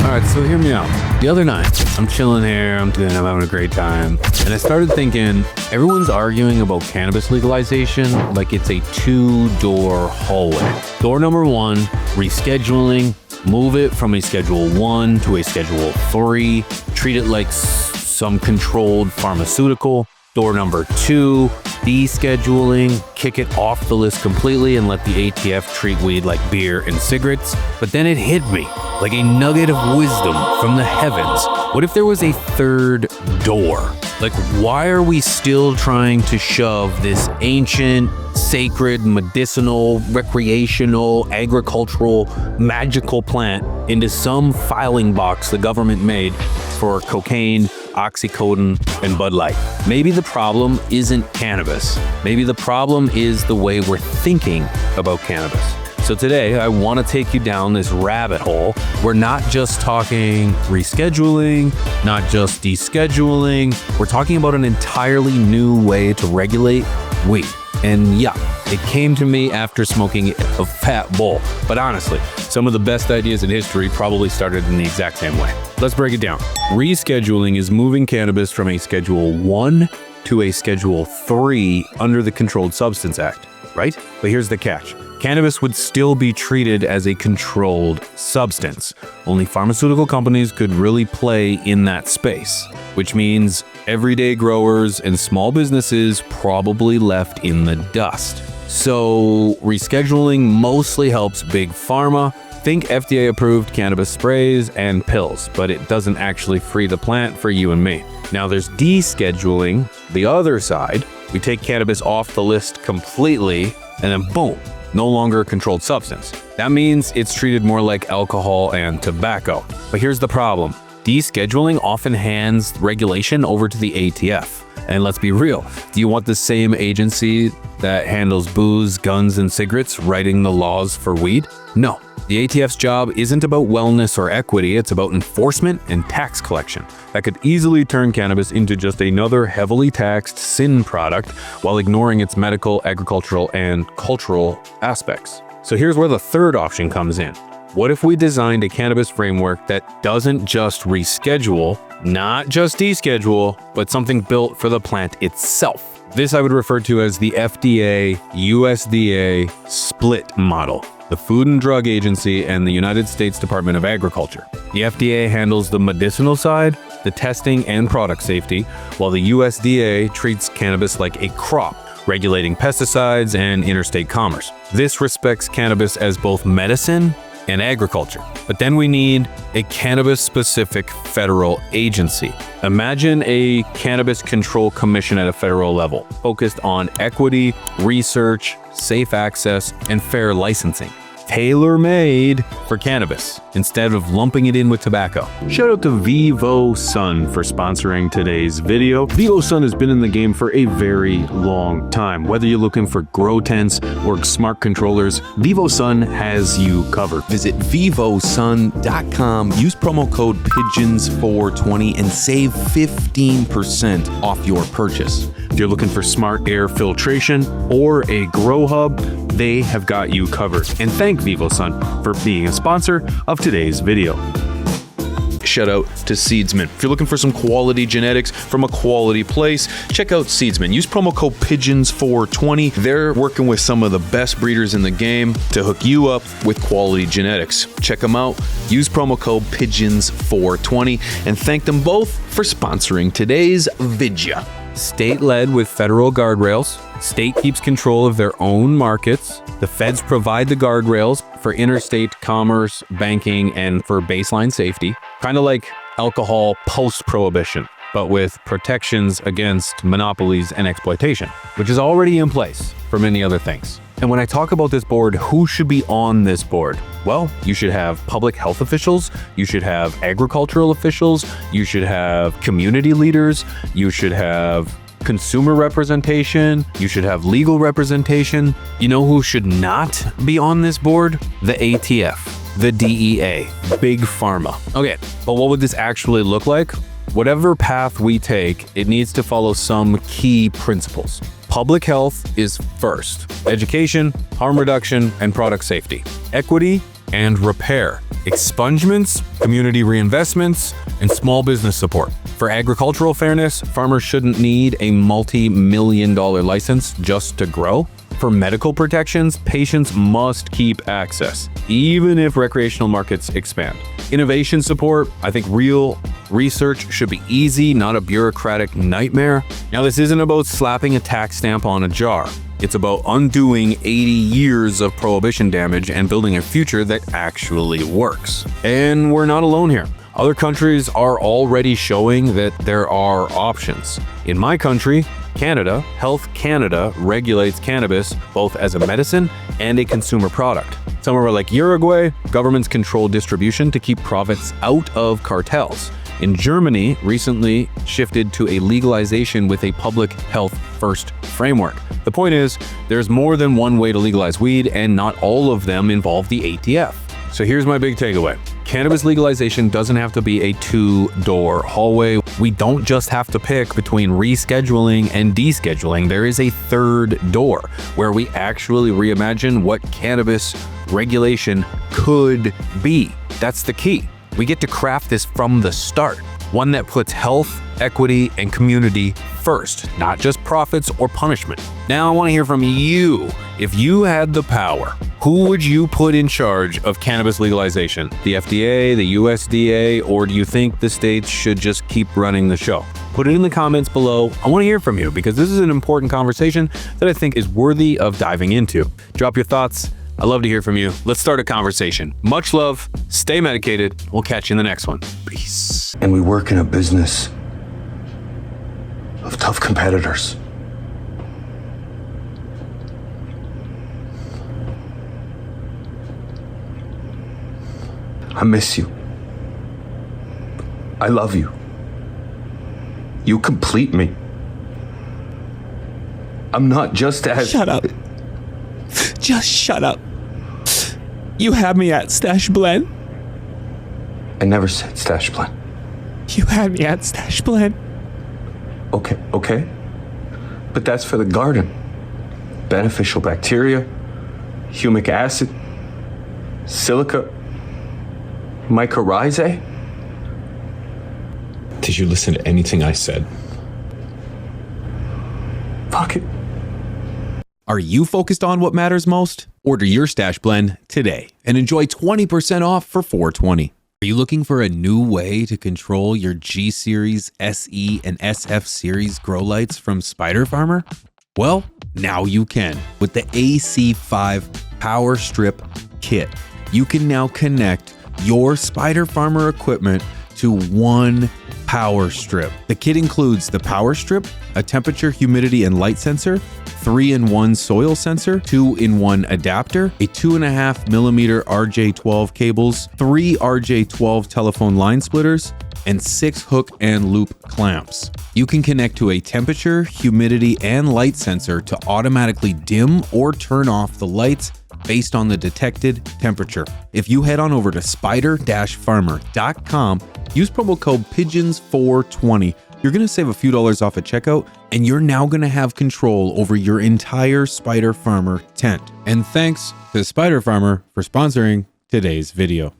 All right, so hear me out. The other night, I'm chilling here, I'm having a great time, and I started thinking, everyone's arguing about cannabis legalization like it's a two-door hallway. Door number one, rescheduling, move it from a Schedule 1 to a Schedule 3, treat it like some controlled pharmaceutical. Door number two, descheduling, kick it off the list completely and let the ATF treat weed like beer and cigarettes. But then it hit me like a nugget of wisdom from the heavens. What if there was a third door? Like, why are we still trying to shove this ancient, sacred, medicinal, recreational, agricultural, magical plant into some filing box the government made for cocaine, oxycodone, and Bud Light? Maybe the problem isn't cannabis. Maybe the problem is the way we're thinking about cannabis. So today, I want to take you down this rabbit hole. We're not just talking rescheduling, not just descheduling. We're talking about an entirely new way to regulate weed. And yeah, it came to me after smoking a fat bowl. But honestly, some of the best ideas in history probably started in the exact same way. Let's break it down. Rescheduling is moving cannabis from a Schedule 1 to a Schedule 3 under the Controlled Substance Act, right? But here's the catch. Cannabis would still be treated as a controlled substance. Only pharmaceutical companies could really play in that space, which means everyday growers and small businesses probably left in the dust. So rescheduling mostly helps big pharma. Think FDA-approved cannabis sprays and pills, but it doesn't actually free the plant for you and me. Now there's descheduling, the other side. We take cannabis off the list completely, and then boom, no longer a controlled substance. That means it's treated more like alcohol and tobacco. But here's the problem. Descheduling often hands regulation over to the ATF. And let's be real, do you want the same agency that handles booze, guns, and cigarettes writing the laws for weed? No. The ATF's job isn't about wellness or equity, it's about enforcement and tax collection. That could easily turn cannabis into just another heavily taxed sin product while ignoring its medical, agricultural, and cultural aspects. So here's where the third option comes in. What if we designed a cannabis framework that doesn't just reschedule, not just deschedule, but something built for the plant itself? This I would refer to as the FDA-USDA split model. The Food and Drug Agency and the United States Department of Agriculture. The FDA handles the medicinal side, the testing and product safety, while the USDA treats cannabis like a crop, regulating pesticides and interstate commerce. This respects cannabis as both medicine and agriculture. But then we need a cannabis-specific federal agency. Imagine a cannabis control commission at a federal level, focused on equity, research, safe access, and fair licensing. Tailor-made for cannabis, instead of lumping it in with tobacco. Shout out to Vivo Sun for sponsoring today's video. Vivo Sun has been in the game for a very long time. Whether you're looking for grow tents or smart controllers, Vivo Sun has you covered. Visit vivosun.com, use promo code PIGEONS420 and save 15% off your purchase. If you're looking for smart air filtration or a grow hub, they have got you covered. And thank Vivo Sun for being a sponsor of today's video. Shout out to Seedsman. If you're looking for some quality genetics from a quality place, check out Seedsman. Use promo code PIGEONS420. They're working with some of the best breeders in the game to hook you up with quality genetics. Check them out. Use promo code PIGEONS420 and thank them both for sponsoring today's video. State-led with federal guardrails. State keeps control of their own markets. The feds provide the guardrails for interstate commerce, banking, and for baseline safety. Kind of like alcohol post-prohibition, but with protections against monopolies and exploitation, which is already in place for many other things. And when I talk about this board, who should be on this board? Well, you should have public health officials, you should have agricultural officials, you should have community leaders, you should have consumer representation, you should have legal representation. You know who should not be on this board? The ATF, the DEA, Big Pharma. Okay, but what would this actually look like? Whatever path we take, it needs to follow some key principles. Public health is first. Education, harm reduction, and product safety. Equity, and repair, expungements, community reinvestments, and small business support. For agricultural fairness, farmers shouldn't need a multi-million-dollar license just to grow. For medical protections, patients must keep access, even if recreational markets expand. Innovation support, I think real research should be easy, not a bureaucratic nightmare. Now, this isn't about slapping a tax stamp on a jar. It's about undoing 80 years of prohibition damage and building a future that actually works. And we're not alone here. Other countries are already showing that there are options. In my country, Canada, Health Canada regulates cannabis both as a medicine and a consumer product. Somewhere like Uruguay, governments control distribution to keep profits out of cartels. In Germany, recently shifted to a legalization with a public health first framework. The point is, there's more than one way to legalize weed, and not all of them involve the ATF. So here's my big takeaway. Cannabis legalization doesn't have to be a two-door hallway. We don't just have to pick between rescheduling and descheduling. There is a third door where we actually reimagine what cannabis regulation could be. That's the key. We get to craft this from the start. One that puts health, equity, and community first, not just profits or punishment. Now I want to hear from you. If you had the power, who would you put in charge of cannabis legalization? The FDA, the USDA, or do you think the states should just keep running the show? Put it in the comments below. I want to hear from you because this is an important conversation that I think is worthy of diving into. Drop your thoughts. I love to hear from you. Let's start a conversation. Much love. Stay medicated. We'll catch you in the next one. Peace. And we work in a business of tough competitors. I miss you. I love you. You complete me. I'm not just as... Shut up. Just shut up. You had me at Stash Blend. I never said Stash Blend. You had me at Stash Blend. Okay. But that's for the garden. Beneficial bacteria, humic acid, silica, mycorrhizae. Did you listen to anything I said? Fuck it. Are you focused on what matters most? Order your Stash Blend today and enjoy 20% off for $4.20. Are you looking for a new way to control your G Series, SE, and SF Series grow lights from Spider Farmer? Well, now you can with the AC5 Power Strip Kit. You can now connect your Spider Farmer equipment to one power strip. The kit includes the power strip, a temperature, humidity, and light sensor, 3-in-1 soil sensor, 2-in-1 adapter, a 2.5mm RJ12 cables, 3 RJ12 telephone line splitters, and 6 hook and loop clamps. You can connect to a temperature, humidity, and light sensor to automatically dim or turn off the lights based on the detected temperature. If you head on over to spider-farmer.com, use promo code PIGEONS420, you're going to save a few dollars off at checkout, and you're now going to have control over your entire Spider Farmer tent. And thanks to Spider Farmer for sponsoring today's video.